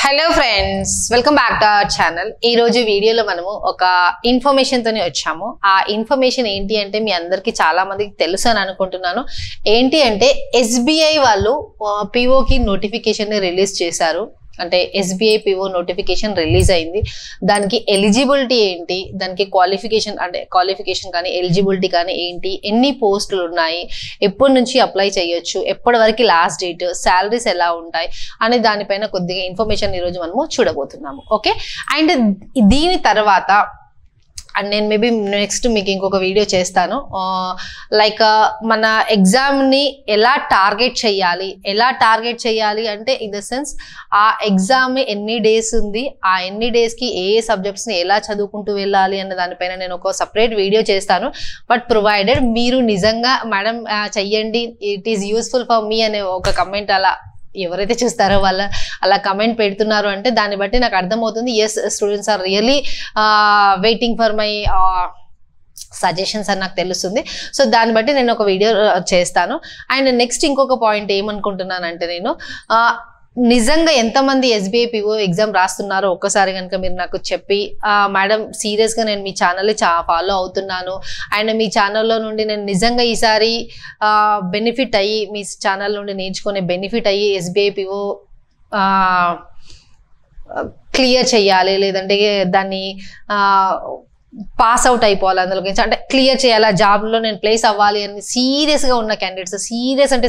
Hello friends, welcome back to our channel. ఈ రోజు వీడియోలో మనము ఒక ఇన్ఫర్మేషన్ తోనే వచ్చాము. ఆ ఇన్ఫర్మేషన్ ఏంటి అంటే మీ అందరికి చాలా మందికి తెలుసు అని అనుకుంటున్నాను. ఏంటి అంటే SBI వాళ్ళు పిఓకి నోటిఫికేషన్ రిలీజ్ చేశారు. అంటే SBI PO నోటిఫికేషన్ రిలీజ్ అయింది. దానికి ఎలిజిబిలిటీ ఏంటి, దానికి క్వాలిఫికేషన్ కానీ ఎలిజిబిలిటీ కానీ ఏంటి, ఎన్ని పోస్టులు ఉన్నాయి, ఎప్పటి నుంచి అప్లై చేయొచ్చు, ఎప్పటి వరకు లాస్ట్ డేట్, శాలరీస్ ఎలా ఉంటాయి అనే దానిపైన కొద్దిగా ఇన్ఫర్మేషన్ ఈరోజు మనము చూడబోతున్నాము. ఓకే, అండ్ దీని తర్వాత అండ్ నేను మేబీ నెక్స్ట్ మీకు ఇంకొక వీడియో చేస్తాను. లైక్ మన ఎగ్జామ్ని ఎలా టార్గెట్ చేయాలి అంటే ఇన్ ద సెన్స్ ఆ ఎగ్జామ్ ఎన్ని డేస్ ఉంది, ఆ ఎన్ని డేస్కి ఏ సబ్జెక్ట్స్ని ఎలా చదువుకుంటూ వెళ్ళాలి అన్న దానిపైన నేను ఒక సపరేట్ వీడియో చేస్తాను. బట్ ప్రొవైడెడ్ మీరు నిజంగా మేడం చెయ్యండి, it is useful for me అనే ఒక కమెంట్ అలా ఎవరైతే చూస్తారో వాళ్ళ అలా కమెంట్ పెడుతున్నారు అంటే దాన్ని బట్టి నాకు అర్థమవుతుంది yes students are really waiting for my suggestions అని నాకు తెలుస్తుంది. సో దాన్ని బట్టి నేను ఒక వీడియో చేస్తాను. అండ్ నెక్స్ట్ ఇంకొక పాయింట్ ఏమనుకుంటున్నానంటే నేను నిజంగా ఎంతమంది SBI PO ఎగ్జామ్ రాస్తున్నారో ఒక్కసారి కనుక మీరు నాకు చెప్పి మేడం సీరియస్గా నేను మీ ఛానల్ని ఫాలో అవుతున్నాను అండ్ మీ ఛానల్లో నుండి నేను నిజంగా ఈసారి బెనిఫిట్ అయ్యి మీ ఛానల్ నుండి నేర్చుకునే బెనిఫిట్ అయ్యి SBI PO క్లియర్ చేయాలి, లేదంటే దాన్ని పాస్ అవుట్ అయిపోవాలి, అందులో అంటే క్లియర్ చేయాలి, ఆ జాబ్లో నేను ప్లేస్ అవ్వాలి అని సీరియస్గా ఉన్న క్యాండిడేట్స్,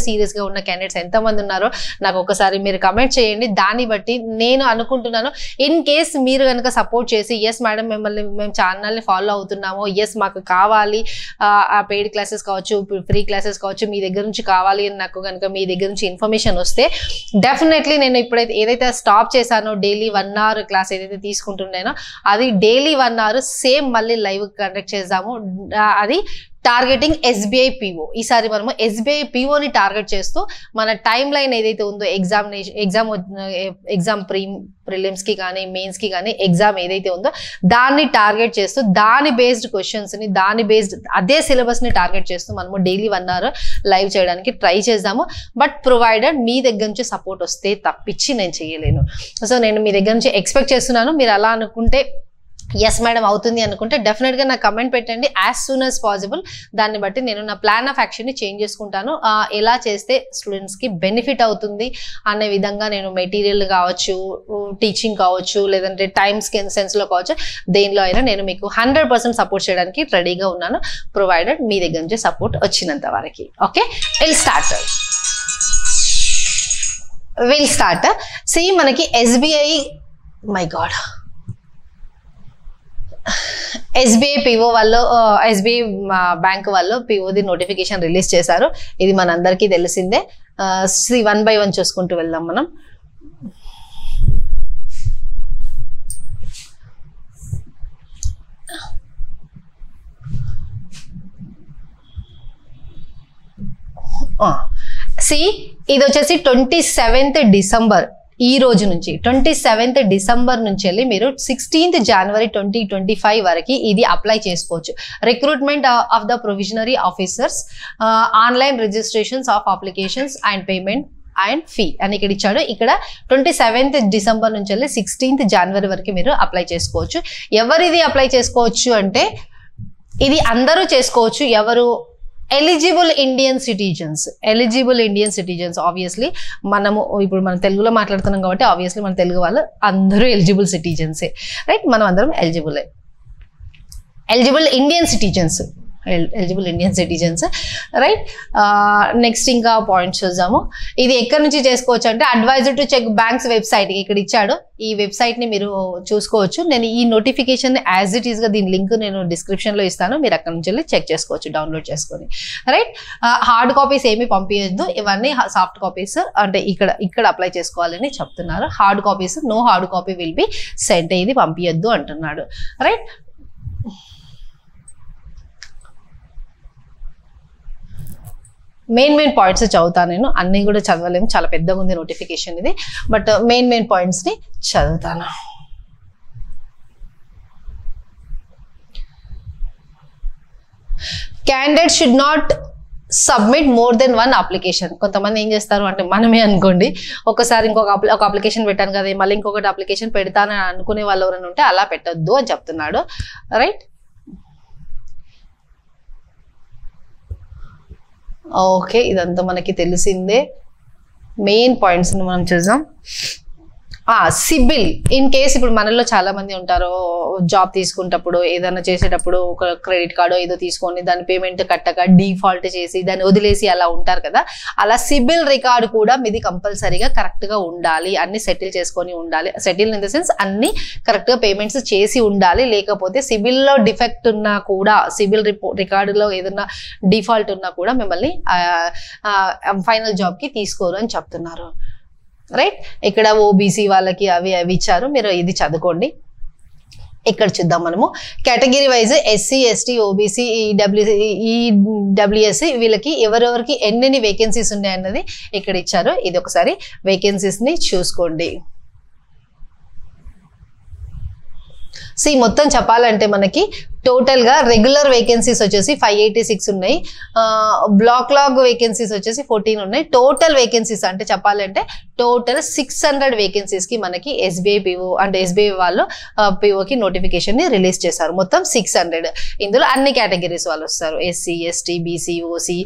సీరియస్గా ఉన్న క్యాండిడేట్స్ ఎంతమంది ఉన్నారో నాకు ఒకసారి మీరు కమెంట్ చేయండి. దాన్ని బట్టి నేను అనుకుంటున్నాను ఇన్ కేస్ మీరు కనుక సపోర్ట్ చేసి ఎస్ మేడం మేము ఛానల్ని ఫాలో అవుతున్నాము, ఎస్ మాకు కావాలి ఆ పెయిడ్ క్లాసెస్ కావచ్చు, ఫ్రీ క్లాసెస్ కావచ్చు, మీ దగ్గర నుంచి కావాలి అని నాకు కనుక మీ దగ్గర నుంచి ఇన్ఫర్మేషన్ వస్తే డెఫినెట్లీ నేను ఇప్పుడైతే ఏదైతే స్టాప్ చేశానో డైలీ 1 hour క్లాస్ ఏదైతే తీసుకుంటున్నానో అది డైలీ 1 hour సేమ్ మళ్ళీ లైవ్ కండక్ట్ చేద్దాము. అది టార్గెటింగ్ SBI PO. ఈసారి మనము SBI POని టార్గెట్ చేస్తూ మన టైం లైన్ ఏదైతే ఉందో ఎగ్జామ్ ప్రిలిమ్స్కి కానీ మెయిన్స్కి కానీ ఎగ్జామ్ ఏదైతే ఉందో దాన్ని టార్గెట్ చేస్తూ దాని బేస్డ్ క్వశ్చన్స్ని అదే సిలబస్ని టార్గెట్ చేస్తూ మనము డైలీ 1 hour లైవ్ చేయడానికి ట్రై చేద్దాము. బట్ ప్రొవైడెడ్ మీ దగ్గర నుంచి సపోర్ట్ వస్తే తప్పించి నేను చేయలేను. సో నేను మీ దగ్గర నుంచి ఎక్స్పెక్ట్ చేస్తున్నాను. మీరు అలా అనుకుంటే ఎస్ మేడం అవుతుంది అనుకుంటే డెఫినెట్గా నాకు కమెంట్ పెట్టండి యాజ్ సూన్ యాజ్ పాసిబుల్. దాన్ని బట్టి నేను నా ప్లాన్ ఆఫ్ యాక్షన్ని చేంజ్ చేసుకుంటాను. ఎలా చేస్తే స్టూడెంట్స్కి బెనిఫిట్ అవుతుంది అనే విధంగా నేను మెటీరియల్ కావచ్చు, టీచింగ్ కావచ్చు, లేదంటే టైమ్ సెన్స్లో కావచ్చు, దేనిలో అయినా నేను మీకు 100% సపోర్ట్ చేయడానికి రెడీగా ఉన్నాను, ప్రొవైడెడ్ మీ దగ్గర నుంచి సపోర్ట్ వచ్చినంత వరకు. Okay, will start. సి మనకి SBI PO వాళ్ళు SBI బ్యాంక్ వాళ్ళు POది నోటిఫికేషన్ రిలీజ్ చేశారు. ఇది మనందరికీ తెలిసిందే. 1 by 1 చూసుకుంటూ వెళ్దాం మనం. ఇది వచ్చేసి 27th December ఈ రోజు నుంచి 27th December నుంచి వెళ్ళి మీరు 16th January 2025 వరకు ఇది అప్లై చేసుకోవచ్చు. Recruitment of the provisionary officers, online registrations of applications and payment and fee అని ఇక్కడ ఇచ్చాడు. ఇక్కడ 27th December నుంచి వెళ్ళి 16th January వరకు మీరు అప్లై చేసుకోవచ్చు. ఎవరిది అప్లై చేసుకోవచ్చు అంటే ఇది అందరూ చేసుకోవచ్చు. ఎవరు? Eligible Indian citizens. ఆబ్వియస్లీ ఇప్పుడు మనం తెలుగులో మాట్లాడుతున్నాం కాబట్టి ఆబ్వియస్లీ మన తెలుగు వాళ్ళు అందరూ ఎలిజిబుల్ సిటిజన్సే, రైట్? మనం అందరం eligible Indian citizens, right? Next ఇంకా పాయింట్స్ చూద్దాము. ఇది ఎక్కడి నుంచి చేసుకోవచ్చు అంటే advisor to check bank's website ఇక్కడ ఇచ్చాడు. ఈ వెబ్సైట్ని మీరు చూసుకోవచ్చు. నేను ఈ నోటిఫికేషన్ యాజ్ ఇట్ ఈస్గా దీని లింక్ నేను డిస్క్రిప్షన్లో ఇస్తాను, మీరు అక్కడ నుంచి వెళ్ళి చెక్ చేసుకోవచ్చు డౌన్లోడ్ చేసుకొని, రైట్? హార్డ్ కాపీస్ ఏమీ పంపించద్దు, ఇవన్నీ సాఫ్ట్ కాపీస్ అంటే ఇక్కడ అప్లై చేసుకోవాలని చెప్తున్నారు. Hard copies no hard copy will be sent, ఇది పంపించద్దు అంటున్నాడు, రైట్? మెయిన్ పాయింట్స్ చదువుతాను నేను, అన్నీ కూడా చదవలేము, చాలా పెద్దగా ఉంది నోటిఫికేషన్ ఇది. బట్ మెయిన్ పాయింట్స్ని చదువుతాను. Candidates should not submit more than 1 application. కొంతమంది ఏం చేస్తారు అంటే మనమే అనుకోండి, ఒకసారి ఒక అప్లికేషన్ పెట్టాను కదా మళ్ళీ ఇంకొకటి అప్లికేషన్ పెడతానని అనుకునే వాళ్ళు ఎవరైనా ఉంటే అలా పెట్టొద్దు అని చెప్తున్నాడు. రైట్, ఓకే, ఇదంతా మనకి తెలిసిందే. మెయిన్ పాయింట్స్ మనం చూద్దాం. సిబిల్, ఇన్ కేస్ ఇప్పుడు మనలో చాలా మంది ఉంటారు, జాబ్ తీసుకునేటప్పుడు ఏదైనా చేసేటప్పుడు ఒక క్రెడిట్ కార్డు ఏదో తీసుకొని దాని పేమెంట్ కట్టక డిఫాల్ట్ చేసి దాన్ని వదిలేసి అలా ఉంటారు కదా, అలా సిబిల్ రికార్డు కూడా మీది కంపల్సరీగా కరెక్ట్గా ఉండాలి. అన్ని సెటిల్ చేసుకొని ఉండాలి. సెటిల్ ఇన్ ద సెన్స్ అన్ని కరెక్ట్గా పేమెంట్స్ చేసి ఉండాలి. లేకపోతే సిబిల్లో డిఫెక్ట్ ఉన్నా కూడా, సిబిల్ రికార్డులో ఏదైనా డిఫాల్ట్ ఉన్నా కూడా మిమ్మల్ని ఫైనల్ జాబ్కి తీసుకోరు అని చెప్తున్నారు. రైట్, ఇక్కడ ఓబీసీ వాళ్ళకి అవి ఇచ్చారు, మీరు ఇది చదువుకోండి. ఇక్కడ చూద్దాం మనము category wise SC, ST, OBC, EWS వీళ్ళకి ఎవరెవరికి ఎన్నెన్ని వేకెన్సీస్ ఉన్నాయన్నది ఇక్కడ ఇచ్చారు. ఇది ఒకసారి వేకెన్సీస్ని చూసుకోండి. మొత్తం చెప్పాలంటే మనకి టోటల్గా రెగ్యులర్ వేకెన్సీస్ వచ్చేసి 586 ఉన్నాయి, బ్లాక్ లాగ్ వేకెన్సీస్ వచ్చేసి 14 ఉన్నాయి. టోటల్ వేకెన్సీస్ అంటే చెప్పాలంటే టోటల్ 600 వేకెన్సీస్కి మనకి ఎస్బీఐ పిఓ అంటే ఎస్బీఐ వాళ్ళు పిఓకి నోటిఫికేషన్ని రిలీజ్ చేశారు. మొత్తం 600. ఇందులో అన్ని కేటగిరీస్ వాళ్ళు వస్తారు, SC, ST, BC, OC,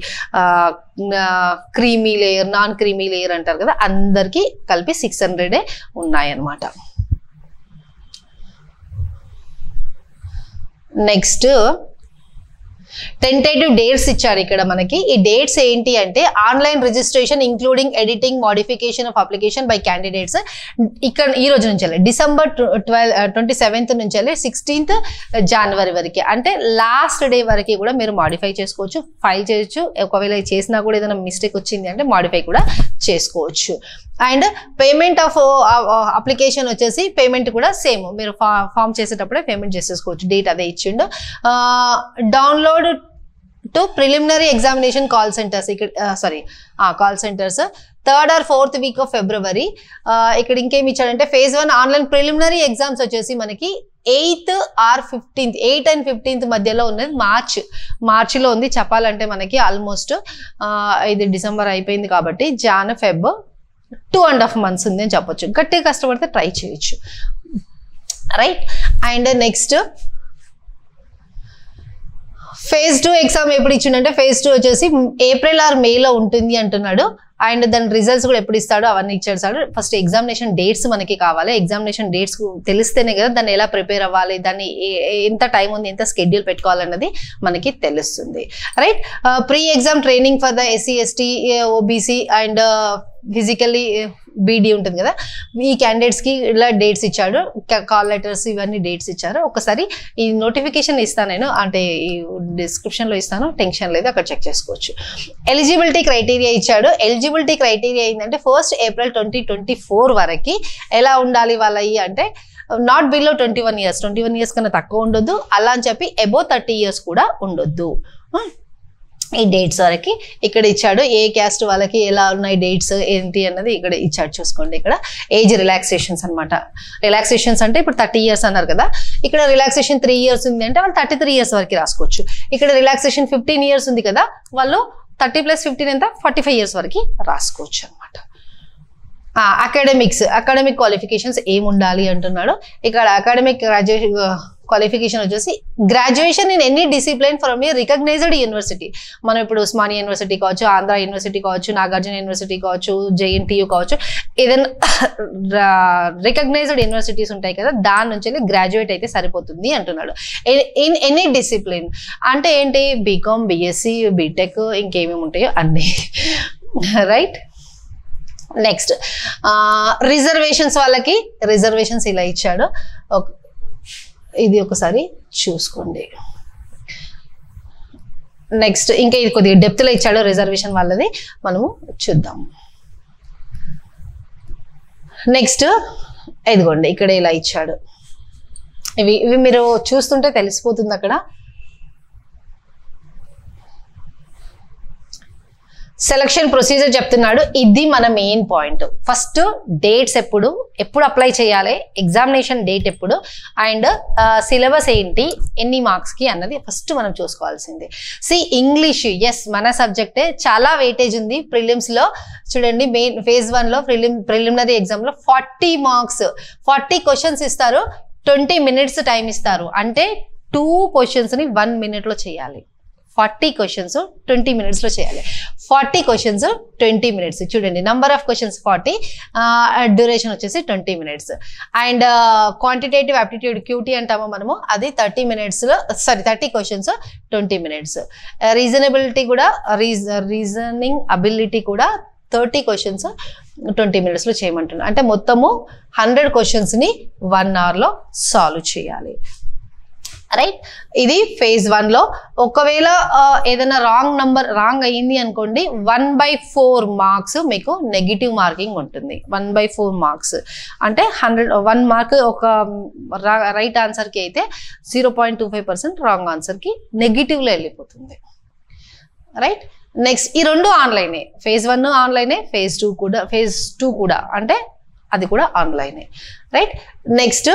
creamy layer, non creamy layer అంటారు కదా, అందరికీ కలిపి 600 ఉన్నాయన్నమాట. నెక్స్ట్ టెంటేటివ్ డేట్స్ ఇచ్చారు ఇక్కడ మనకి. ఈ డేట్స్ ఏంటి అంటే online registration including editing, modification of application by candidates ఇక్కడ ఈ రోజు నుంచి డిసెంబర్ 27th నుంచి 16th జనవరి వరకు, అంటే లాస్ట్ డే వరకు కూడా మీరు మాడిఫై చేసుకోవచ్చు, ఫైల్ చేయొచ్చు. ఒకవేళ చేసినా కూడా ఏదైనా మిస్టేక్ వచ్చింది అంటే మాడిఫై కూడా చేసుకోవచ్చు. అండ్ పేమెంట్ ఆఫ్ అప్లికేషన్ వచ్చేసి పేమెంట్ కూడా సేమ్, మీరు ఫామ్ చేసేటప్పుడే పేమెంట్ చేసేసుకోవచ్చు. డేట్ అదే ఇచ్చిండు. Download to preliminary examination call centres, ఇక్కడ call centres 3rd or 4th week of February. ఇక్కడ ఇంకేమి ఇచ్చాడంటే phase 1 ఆన్లైన్ ప్రిలిమినరీ ఎగ్జామ్స్ వచ్చేసి మనకి 8th or 15th, 8 and 15th మధ్యలో ఉన్నది. మార్చిలో ఉంది. చెప్పాలంటే మనకి ఆల్మోస్ట్ ఇది డిసెంబర్ అయిపోయింది కాబట్టి జాన్, ఫెబ్ 2.5 months ఉంది అని చెప్పొచ్చు. గట్టిగా కష్టపడితే ట్రై చేయొచ్చు. Right, and next phase 2 exam ఎప్పుడు ఇచ్చిండంటే phase 2 వచ్చేసి ఏప్రిల్ ఆర్ మేలో ఉంటుంది అంటున్నాడు. అండ్ దాని రిజల్ట్స్ కూడా ఎప్పుడు ఇస్తాడో అవన్నీ ఇచ్చాడు. ఫస్ట్ ఎగ్జామినేషన్ డేట్స్ మనకి కావాలి. ఎగ్జామినేషన్ డేట్స్ తెలిస్తేనే కదా దాన్ని ఎలా ప్రిపేర్ అవ్వాలి, దాన్ని ఎంత టైం ఉంది, ఎంత స్కెడ్యూల్ పెట్టుకోవాలన్నది మనకి తెలుస్తుంది. Right, pre exam training for the SC, ST, OBC and physically BD ఉంటుంది కదా, ఈ క్యాండిడేట్స్కి ఇలా డేట్స్ ఇచ్చాడు. కాల్ లెటర్స్ ఇవన్నీ డేట్స్ ఇచ్చారు. ఒకసారి ఈ నోటిఫికేషన్ ఇస్తాను నేను, అంటే ఈ డిస్క్రిప్షన్లో ఇస్తాను, టెన్షన్ లేదు, అక్కడ చెక్ చేసుకోవచ్చు. ఎలిజిబిలిటీ క్రైటీరియా ఇచ్చాడు. ఎలిజిబిలిటీ క్రైటీరియా ఏంటంటే 1st April 2024 వరకు ఎలా ఉండాలి వాళ్ళవి అంటే నాట్ బిలో 21 years, 21 years కన్నా తక్కువ ఉండొద్దు. అలా అని చెప్పి అబోవ్ 30 years కూడా ఉండొద్దు. ఈ డేట్స్ వరకు ఇక్కడ ఇచ్చాడు. ఏ క్యాస్ట్ వాళ్ళకి ఎలా ఉన్నాయి డేట్స్ ఏంటి అన్నది ఇక్కడ ఇచ్చాడు, చూసుకోండి. ఇక్కడ ఏజ్ రిలాక్సేషన్స్ అనమాట. రిలాక్సేషన్స్ అంటే ఇప్పుడు 30 years అన్నారు కదా, ఇక్కడ రిలాక్సేషన్ 3 years ఉంది అంటే వాళ్ళు 33 years వరకు రాసుకోవచ్చు. ఇక్కడ రిలాక్సేషన్ 15 years ఉంది కదా, వాళ్ళు 30 + 15 ఎంత 45 years వరకు రాసుకోవచ్చు అనమాట. అకాడమిక్ క్వాలిఫికేషన్స్ ఏముండాలి అంటున్నాడు. ఇక్కడ అకాడమిక్ క్వాలిఫికేషన్ వచ్చేసి graduation in any discipline from a recognised university. మనం ఇప్పుడు ఉస్మానియా యూనివర్సిటీ కావచ్చు, ఆంధ్ర యూనివర్సిటీ కావచ్చు, నాగార్జున యూనివర్సిటీ కావచ్చు, జేఎన్టీయూ కావచ్చు, ఏదైనా రికగ్నైజ్డ్ యూనివర్సిటీస్ ఉంటాయి కదా, దాని నుంచి గ్రాడ్యుయేట్ అయితే సరిపోతుంది అంటున్నాడు. ఇన్ ఎనీ డిసిప్లిన్ అంటే ఏంటి, బీకామ్, బిఎస్సి, బీటెక్, ఇంకేమేమి ఉంటాయో అన్నీ. రైట్, నెక్స్ట్ రిజర్వేషన్స్ వాళ్ళకి రిజర్వేషన్స్ ఇలా ఇచ్చాడు. ఇది ఒకసారి చూసుకోండి. నెక్స్ట్ ఇంకా ఇది కొద్దిగా డెప్త్లో ఇచ్చాడు రిజర్వేషన్ వాళ్ళది, మనము చూద్దాం. నెక్స్ట్ ఇదిగోండి ఇక్కడ ఇలా ఇచ్చాడు. ఇవి మీరు చూస్తుంటే తెలిసిపోతుంది. అక్కడ సెలక్షన్ ప్రొసీజర్ చెప్తున్నాడు. ఇది మన మెయిన్ పాయింట్. ఫస్ట్ డేట్స్ ఎప్పుడు అప్లై చేయాలి, ఎగ్జామినేషన్ డేట్ ఎప్పుడు, అండ్ సిలబస్ ఏంటి, ఎన్ని మార్క్స్ కి అన్నది ఫస్ట్ మనం చూసుకోవాల్సింది. ఇంగ్లీష్ ఎస్ మన సబ్జెక్టే, చాలా వెయిటేజ్ ఉంది ప్రిలిమ్స్ లో. చూడండి మెయిన్ phase 1 లో ప్రిలిమినరీ ఎగ్జామ్ లో 40 మార్క్స్, 40 క్వశ్చన్స్ ఇస్తారు, 20 minutes టైం ఇస్తారు. అంటే 2 questions ని 1 minute లో చేయాలి. 40 questions 20 minutes లో చేయాలి. 40 questions 20 minutes. చూడండి నంబర్ ఆఫ్ క్వశ్చన్స్ 40, డ్యూరేషన్ వచ్చేసి 20 minutes. And quantitative aptitude QT అంటామో మనము, అది 30 minutes లో 30 questions 20 minutes. రీజనబిలిటీ కూడా రీజనింగ్ అబిలిటీ కూడా 30 questions 20 minutes లో చేయమంటున్నాను. అంటే మొత్తము 100 questions ని 1 hour లో సాల్వ్ చేయాలి. రైట్, ఇది phase 1 లో. ఒకవేళ ఏదైనా రాంగ్ అయ్యింది అనుకోండి, 1/4 మార్క్స్ మీకు నెగిటివ్ మార్కింగ్ ఉంటుంది. 1/4 మార్క్స్ అంటే 1 మార్క్ ఒక రైట్ ఆన్సర్ కి అయితే 0.25% రాంగ్ ఆన్సర్ కి నెగిటివ్ లో వెళ్ళిపోతుంది. రైట్, నెక్స్ట్ ఈ రెండు ఆన్లైనే. phase 1 ఆన్లైనే, phase 2 కూడా అంటే అది కూడా ఆన్లైనే. రైట్, నెక్స్ట్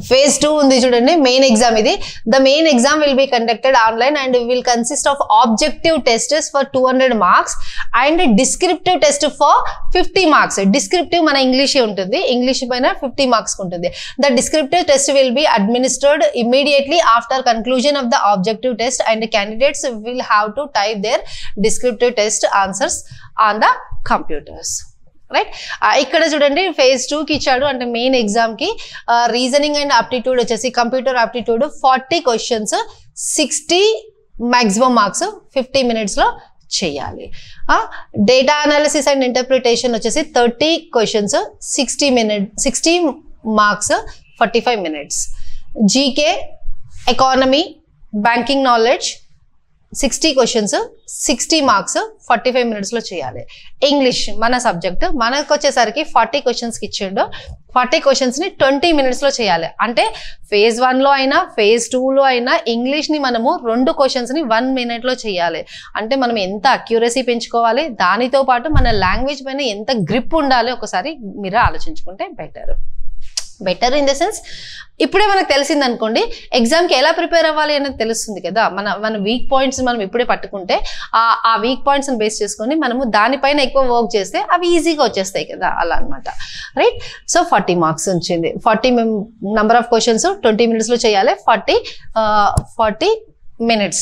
phase 2 ఉంది చూడండి, మెయిన్ ఎగ్జామ్ ఇది. The main exam will be conducted online and will consist of objective tests for 200 marks and descriptive test for 50 marks. Descriptive మన ఇంగ్లీష్ ఉంటుంది, ఇంగ్లీష్ పైన 50 మార్క్స్ ఉంటుంది. The descriptive test will be administered immediately after conclusion of the objective test and candidates will have to type their descriptive test answers on the computers. Right, ఇక్కడ చూడండి phase 2 కి ఇచ్చాడు. అంటే main exam కి reasoning and aptitude వచ్చేసి computer aptitude 40 questions 60 maximum marks 50 minutes లో చేయాలి. Data analysis and interpretation వచ్చేసి 30 questions 60 marks 45 minutes. GK, economy, banking knowledge 60 questions 60 marks 45 minutes లో చేయాలి. ఇంగ్లీష్ మన సబ్జెక్ట్, మనకు వచ్చేసరికి 40 questions కి ఇచ్చిండు. 40 questions ని 20 minutes లో చేయాలి. అంటే phase 1 లో అయినా phase 2 లో అయినా ఇంగ్లీష్ ని మనము 2 questions ని 1 minute లో చేయాలి. అంటే మనం ఎంత అక్యురసీ పెంచుకోవాలి, దానితో పాటు మన లాంగ్వేజ్ పైన ఎంత గ్రిప్ ఉండాలి ఒకసారి మీరు ఆలోచించుకుంటే బెటర్ ఇన్ ద సెన్స్ ఇప్పుడే మనకు తెలిసింది అనుకోండి, ఎగ్జామ్కి ఎలా ప్రిపేర్ అవ్వాలి అనేది తెలుస్తుంది కదా. మన వీక్ పాయింట్స్ మనం ఇప్పుడే పట్టుకుంటే ఆ వీక్ పాయింట్స్ని బేస్ చేసుకొని మనము దానిపైన ఎక్కువ వర్క్ చేస్తే అవి ఈజీగా వచ్చేస్తాయి కదా, అలా అనమాట. రైట్, సో 40 మార్క్స్ వచ్చింది. 40 నెంబర్ ఆఫ్ క్వశ్చన్స్ 20 minutes లో చేయాలి. 40 minutes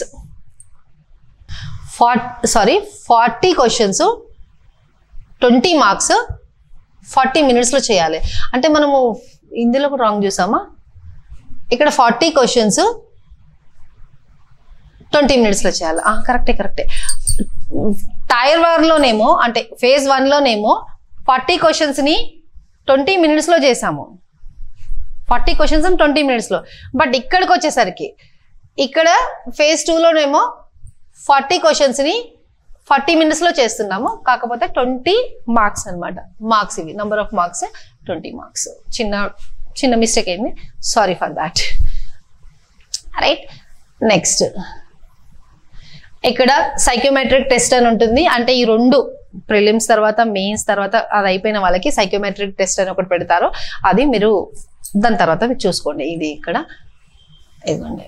40 questions 20 మార్క్స్ 40 minutes లో చేయాలి. అంటే మనము ఇందులో కూడా రాంగ్ చూసామా, ఇక్కడ 40 questions 20 minutes లో చేయాలి. కరెక్టే. టైర్ 1లోనేమో అంటే phase 1 లోనేమో 40 questions ని 20 minutes లో చేసాము, 40 questions 20 minutes లో. బట్ ఇక్కడికి వచ్చేసరికి ఇక్కడ phase 2 లోనేమో 40 questions ని 40 minutes లో చేస్తున్నాము, కాకపోతే 20 మార్క్స్ అనమాట. మార్క్స్ ఇవి నంబర్ ఆఫ్ మార్క్స్ 20 మార్క్స్. చిన్న మిస్టేక్ అయింది, sorry for that. Right, next ఇక్కడ సైకోమెట్రిక్ టెస్ట్ అని ఉంటుంది. అంటే ఈ 2 ప్రిలిమ్స్ తర్వాత మెయిన్స్ తర్వాత అది అయిపోయిన వాళ్ళకి సైకోమెట్రిక్ టెస్ట్ అని ఒకటి పెడతారు. అది మీరు దాని తర్వాత మీరు చూసుకోండి. ఇది ఇక్కడ ఇదిగోండి.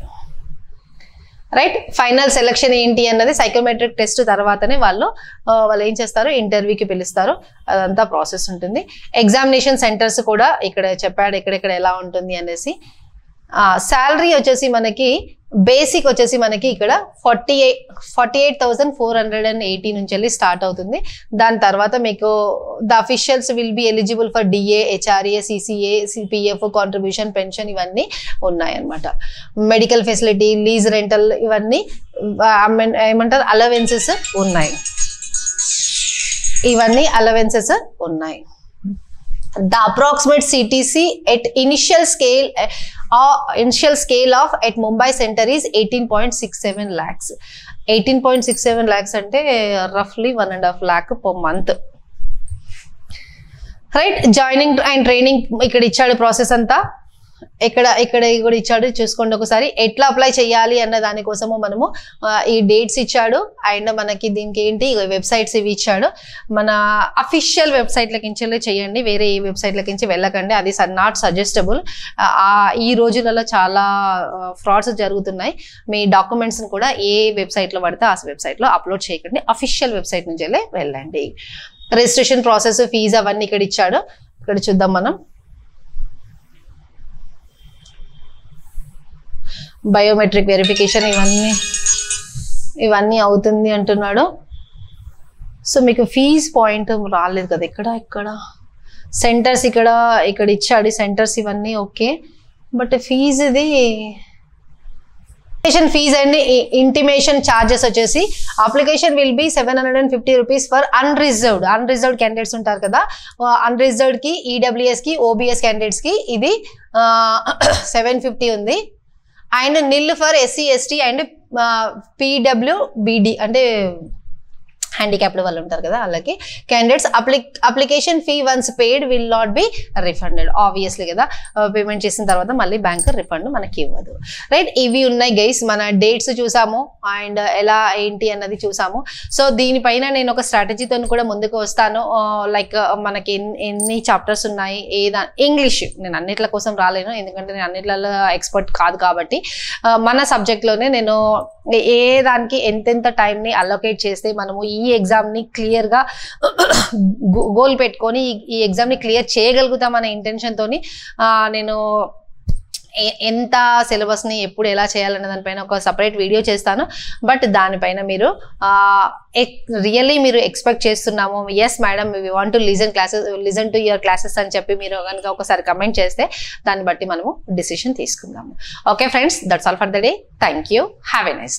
రైట్, ఫైనల్ సెలక్షన్ ఏంటి అన్నది సైకోమెట్రిక్ టెస్ట్ తర్వాతనే వాళ్ళు ఏం చేస్తారు, ఇంటర్వ్యూకి పిలుస్తారు. అదంతా ప్రాసెస్ ఉంటుంది. ఎగ్జామినేషన్ సెంటర్స్ కూడా ఇక్కడ చెప్పాడు ఎక్కడెక్కడ ఎలా ఉంటుంది అనేసి. శాలరీ వచ్చేసి మనకి బేసిక్ వచ్చేసి మనకి ఇక్కడ 48,480 నుంచి వెళ్ళి స్టార్ట్ అవుతుంది. దాని తర్వాత మీకు the officials will be eligible for DA, HRA, CCA, CPF contribution, pension ఇవన్నీ ఉన్నాయన్నమాట. మెడికల్ ఫెసిలిటీ, లీజ్ రెంటల్ ఇవన్నీ ఏమంటారు అలవెన్సెస్ ఉన్నాయి. ఇవన్నీ అలవెన్సెస్ ఉన్నాయి. The approximate CTC at initial scale of at Mumbai center is 18.67 lakhs. 18.67 lakhs అంటే roughly 1.5 lakh per month. Right, joining and training ఇక్కడ ఇచ్చాడు ప్రాసెస్ అంతా. ఇక్కడ కూడా ఇచ్చాడు, చూసుకోండి ఒకసారి. ఎట్లా అప్లై చేయాలి అన్న దానికోసము మనము ఈ డేట్స్ ఇచ్చాడు. అండ్ మనకి దీనికి ఏంటి వెబ్సైట్స్ ఇవి ఇచ్చాడు. మన అఫీషియల్ వెబ్సైట్లకించి చేయండి, వేరే ఏ వెబ్సైట్లకించి వెళ్ళకండి, అది నాట్ సజెస్టబుల్. ఈ రోజులలో చాలా ఫ్రాడ్స్ జరుగుతున్నాయి. మీ డాక్యుమెంట్స్ని కూడా ఏ వెబ్సైట్లో పడితే ఆ వెబ్సైట్లో అప్లోడ్ చేయకండి, అఫీషియల్ వెబ్సైట్ నుంచి వెళ్ళండి. రిజిస్ట్రేషన్ ప్రాసెస్, ఫీజు అవన్నీ ఇక్కడ ఇచ్చాడు. ఇక్కడ చూద్దాం మనం. బయోమెట్రిక్ వెరిఫికేషన్ ఇవన్నీ అవుతుంది అంటున్నాడు. సో మీకు ఫీజ్ పాయింట్ రాలేదు కదా ఇక్కడ సెంటర్స్ ఇక్కడ ఇచ్చాడు సెంటర్స్ ఇవన్నీ ఓకే. బట్ ఫీజ్ ఇది ఫీజ్ అండ్ ఇంటిమేషన్ ఛార్జెస్ వచ్చేసి application will be 750 rupees for unreserved candidates ఉంటారు కదా, అన్రిజర్వ్డ్ కి ఈడబ్ల్యూఎస్ కి ఓబిఎస్ క్యాండిడేట్స్ కి ఇది 750 ఉంది. And nil for SC ST and పీడబ్ల్యూబిడి అంటే హ్యాండిక్యాప్డ్ వాళ్ళు ఉంటారు కదా వాళ్ళకి candidates. Application fee once paid will not be refunded, obviously కదా, పేమెంట్ చేసిన తర్వాత మళ్ళీ బ్యాంక్ రిఫండ్ మనకి ఇవ్వదు, రైట్. ఇవి ఉన్నాయి గైస్, మన డేట్స్ చూసాము అండ్ ఎలా ఏంటి అన్నది చూసాము. సో దీనిపైన నేను ఒక స్ట్రాటజీతో కూడా ముందుకు వస్తాను. లైక్ మనకి ఎన్ని చాప్టర్స్ ఉన్నాయి, ఇంగ్లీష్ నేను అన్నిట్ల కోసం రాలేను, ఎందుకంటే నేను అన్నిట్లలో ఎక్స్పర్ట్ కాదు కాబట్టి మన సబ్జెక్ట్లోనే నేను ఏ దానికి ఎంతెంత టైంని అలొకేట్ చేస్తే మనము ఈ ఎగ్జామ్ని క్లియర్గా గోల్ పెట్టుకొని ఈ ఎగ్జామ్ని క్లియర్ చేయగలుగుతాం అనే ఇంటెన్షన్తోని నేను ఎంత సిలబస్ని ఎప్పుడు ఎలా చేయాలనే దానిపైన ఒక సపరేట్ వీడియో చేస్తాను. బట్ దానిపైన మీరు రియల్లీ మీరు ఎక్స్పెక్ట్ చేస్తున్నాము, yes madam we want to listen to your classes అని చెప్పి మీరు కనుక ఒకసారి కమెంట్ చేస్తే దాన్ని బట్టి మనము డిసిషన్ తీసుకుందాము. Okay friends, that's all for the day. Thank you. Have a nice day.